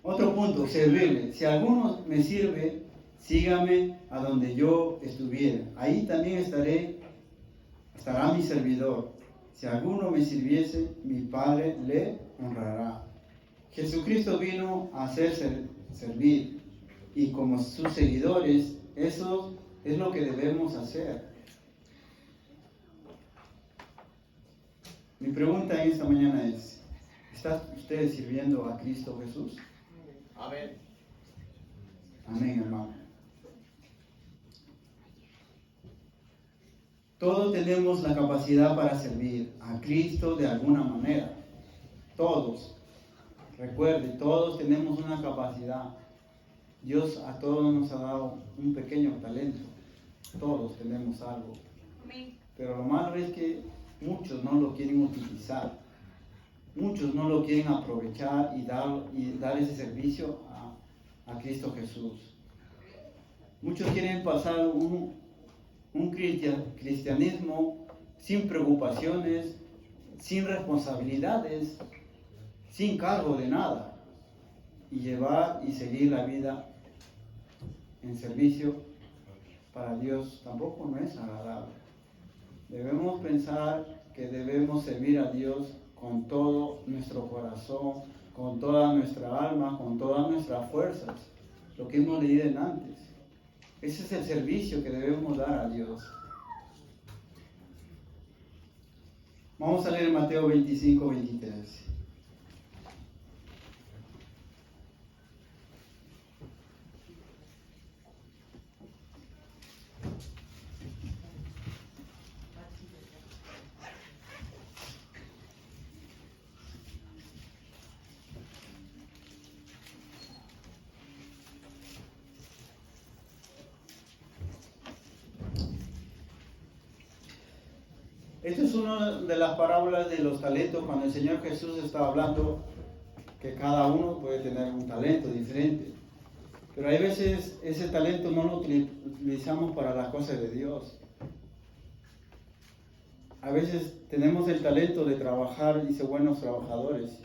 Otro punto, servirle. Si alguno me sirve, sígame a donde yo estuviera. Ahí también estará mi servidor. Si alguno me sirviese, mi Padre le honrará. Jesucristo vino a hacer servir. Y como sus seguidores, eso es lo que debemos hacer. Mi pregunta en esta mañana es, ¿están ustedes sirviendo a Cristo Jesús? Amén. Amén, hermano. Todos tenemos la capacidad para servir a Cristo de alguna manera. Todos. Recuerde, todos tenemos una capacidad. Dios a todos nos ha dado un pequeño talento. Todos tenemos algo. Amén. Pero lo malo es que muchos no lo quieren utilizar. Muchos no lo quieren aprovechar y dar ese servicio a Cristo Jesús. Muchos quieren pasar un cristianismo sin preocupaciones, sin responsabilidades, sin cargo de nada, y llevar y seguir la vida en servicio para Dios tampoco no es agradable. Debemos pensar que debemos servir a Dios con todo nuestro corazón, con toda nuestra alma, con todas nuestras fuerzas, lo que hemos leído antes. Ese es el servicio que debemos dar a Dios. Vamos a leer Mateo 25, 23. Esta es una de las parábolas de los talentos, cuando el Señor Jesús está hablando que cada uno puede tener un talento diferente. Pero hay veces ese talento no lo utilizamos para las cosas de Dios. A veces tenemos el talento de trabajar y ser buenos trabajadores.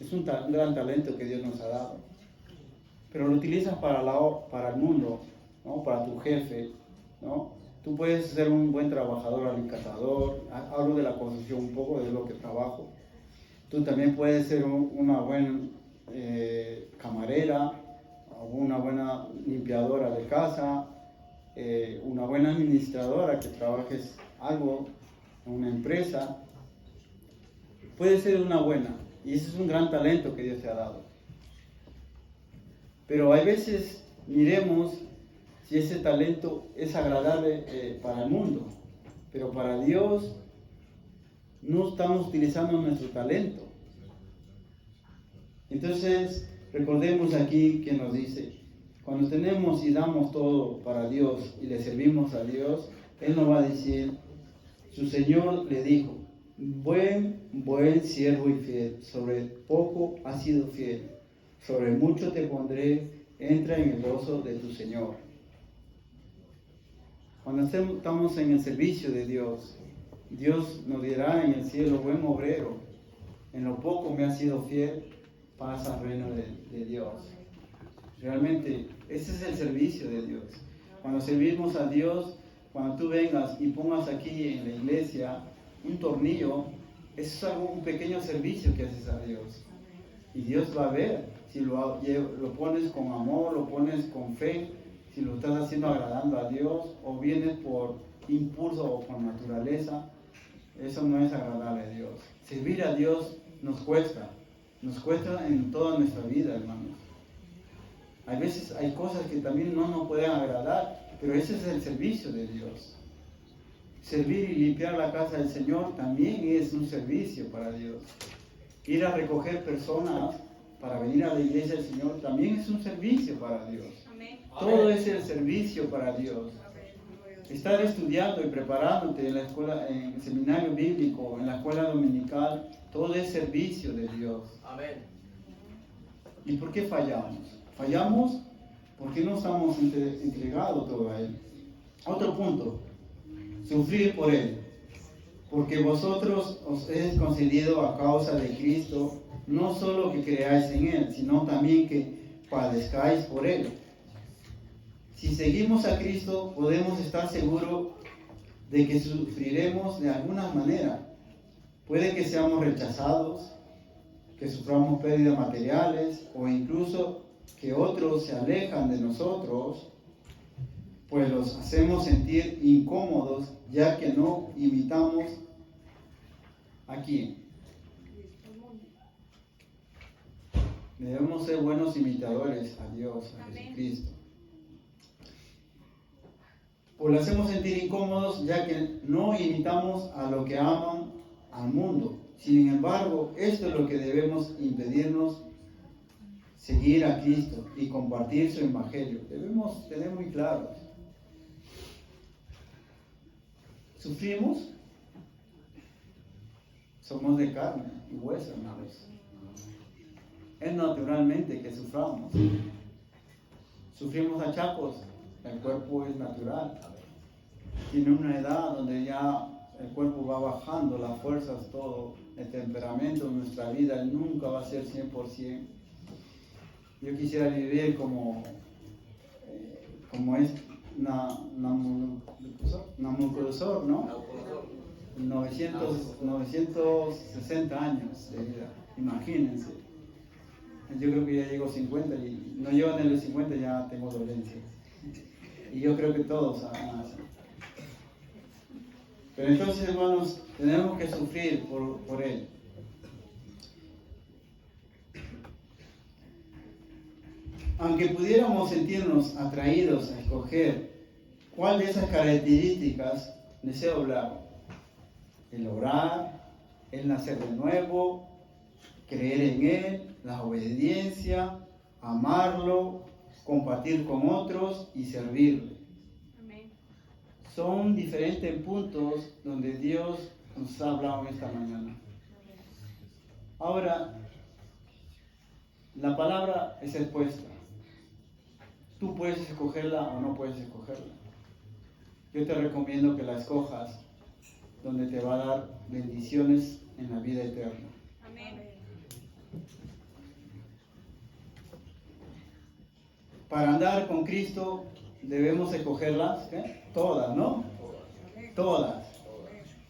Es un gran talento que Dios nos ha dado. Pero lo utilizas para el mundo, ¿no? Para tu jefe, ¿no? Tú puedes ser un buen trabajador, alicatador. Hablo de la construcción un poco, de lo que trabajo. Tú también puedes ser una buena camarera, una buena limpiadora de casa, una buena administradora que trabajes algo en una empresa. Puede ser una buena, y ese es un gran talento que Dios te ha dado. Pero hay veces miremos si ese talento es agradable para el mundo, pero para Dios no estamos utilizando nuestro talento. Entonces, recordemos aquí que nos dice, cuando tenemos y damos todo para Dios y le servimos a Dios, Él nos va a decir, su Señor le dijo, buen siervo y fiel, sobre poco has sido fiel, sobre mucho te pondré, entra en el gozo de tu Señor. Cuando estamos en el servicio de Dios, Dios nos dirá en el cielo, buen obrero, en lo poco me has sido fiel, pasa al reino de Dios. Realmente, ese es el servicio de Dios. Cuando servimos a Dios, cuando tú vengas y pongas aquí en la iglesia un tornillo, eso es un pequeño servicio que haces a Dios. Y Dios va a ver si lo pones con amor, lo pones con fe, si lo estás haciendo agradando a Dios o vienes por impulso o por naturaleza. Eso no es agradable a Dios. Servir a Dios nos cuesta en toda nuestra vida, hermanos. Hay veces hay cosas que también no nos pueden agradar, pero ese es el servicio de Dios. Servir y limpiar la casa del Señor también es un servicio para Dios. Ir a recoger personas para venir a la iglesia del Señor también es un servicio para Dios. Amén. Todo es el servicio para Dios. Estar estudiando y preparándote en la escuela, en el seminario bíblico, en la escuela dominical, todo es servicio de Dios. Amén. ¿Y por qué fallamos? Fallamos porque no estamos entregados todo a Él. Otro punto, sufrir por Él. Porque vosotros os es concedido a causa de Cristo, no solo que creáis en Él, sino también que padezcáis por Él. Si seguimos a Cristo, podemos estar seguros de que sufriremos de alguna manera. Puede que seamos rechazados, que suframos pérdidas materiales o incluso que otros se alejan de nosotros, pues los hacemos sentir incómodos ya que no imitamos a quién. Debemos ser buenos imitadores a Dios, a Jesucristo. Pues los hacemos sentir incómodos ya que no imitamos a lo que aman al mundo. Sin embargo, esto es lo que debemos impedirnos seguir a Cristo y compartir su evangelio. Debemos tener muy claro. ¿Sufrimos? Somos de carne y hueso, hermanos. Es naturalmente que suframos. Sufrimos achacos. El cuerpo es natural. Tiene una edad donde ya el cuerpo va bajando, las fuerzas, todo, el temperamento en nuestra vida nunca va a ser 100%. Yo quisiera vivir como es Nabucodonosor, ¿no? 960 años de vida, imagínense. Yo creo que ya llego a 50 y no llego en los 50, ya tengo dolencias. Y yo creo que todos saben así. Pero entonces, hermanos, tenemos que sufrir por Él. Aunque pudiéramos sentirnos atraídos a escoger cuál de esas características deseo hablar: el orar, el nacer de nuevo, creer en Él, la obediencia, amarlo, compartir con otros y servirle. Amén. Son diferentes puntos donde Dios nos ha hablado esta mañana. Ahora, la palabra es expuesta. Tú puedes escogerla o no puedes escogerla. Yo te recomiendo que la escojas, donde te va a dar bendiciones en la vida eterna. Amén. Para andar con Cristo debemos escogerlas, ¿qué? Todas, ¿no? Todas.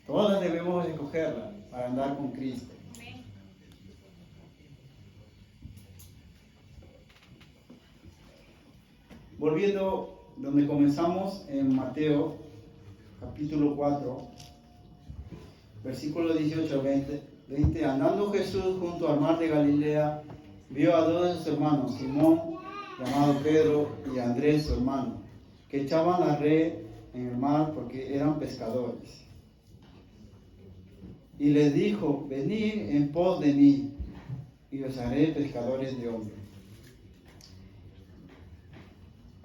Todas debemos escogerlas para andar con Cristo. Amén. Volviendo donde comenzamos en Mateo, capítulo 4, versículo 18 al 20. Andando Jesús junto al mar de Galilea, vio a dos de sus hermanos, Simón, llamado Pedro, y Andrés, su hermano, que echaban la red en el mar porque eran pescadores. Y les dijo: venid en pos de mí, y os haré pescadores de hombres.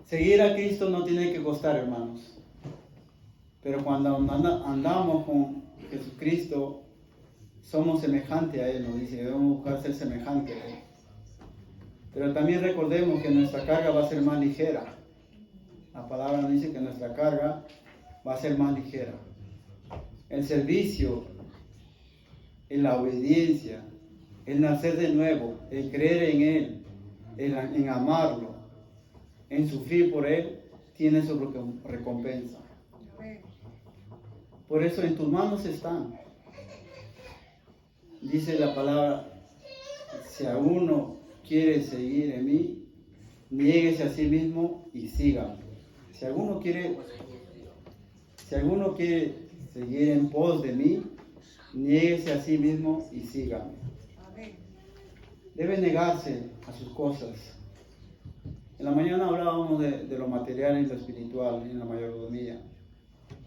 Seguir a Cristo no tiene que costar, hermanos. Pero cuando andamos con Jesucristo, somos semejantes a Él, nos dice, debemos buscar ser semejantes a Él. Pero también recordemos que nuestra carga va a ser más ligera. La palabra nos dice que nuestra carga va a ser más ligera. El servicio, en la obediencia, el nacer de nuevo, el creer en Él, en amarlo, en sufrir por Él, tiene su recompensa. Por eso en tus manos están. Dice la palabra: si alguno quiere seguir en mí, niéguese a sí mismo y sígame. Si alguno quiere seguir en pos de mí, niéguese a sí mismo y sígame. Debe negarse a sus cosas. En la mañana hablábamos de lo material y lo espiritual en la mayordomía.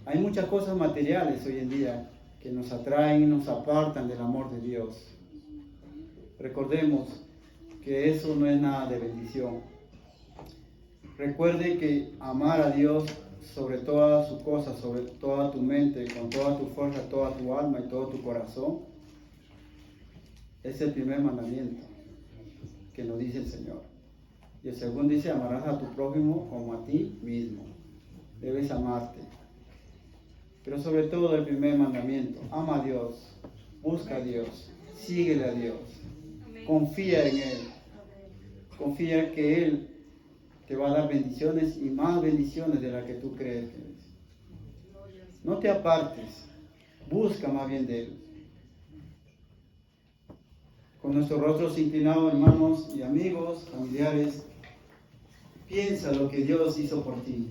Hay muchas cosas materiales hoy en día que nos atraen y nos apartan del amor de Dios. Recordemos que eso no es nada de bendición. Recuerde que amar a Dios sobre todas sus cosas, sobre toda tu mente, con toda tu fuerza, toda tu alma y todo tu corazón, es el primer mandamiento que nos dice el Señor. Y el segundo dice, amarás a tu prójimo como a ti mismo. Debes amarte. Pero sobre todo el primer mandamiento, ama a Dios, busca a Dios, síguele a Dios, confía en Él, confía que Él te va a dar bendiciones y más bendiciones de las que tú crees que es. No te apartes, busca más bien de Él. Con nuestros rostros inclinados, hermanos y amigos, familiares, piensa lo que Dios hizo por ti,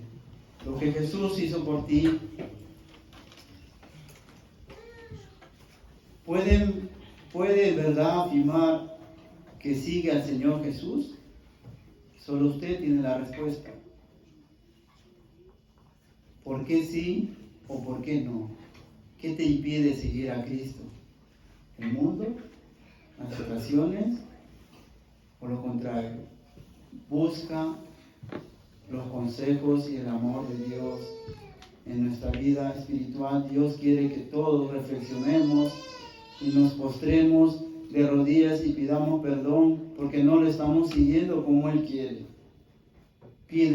lo que Jesús hizo por ti. ¿Puede en verdad afirmar que sigue al Señor Jesús? Solo usted tiene la respuesta. ¿Por qué sí o por qué no? ¿Qué te impide seguir a Cristo? ¿El mundo? ¿Las situaciones? ¿O lo contrario? Busca los consejos y el amor de Dios en nuestra vida espiritual. Dios quiere que todos reflexionemos y nos postremos de rodillas y pidamos perdón porque no lo estamos siguiendo como Él quiere. Pide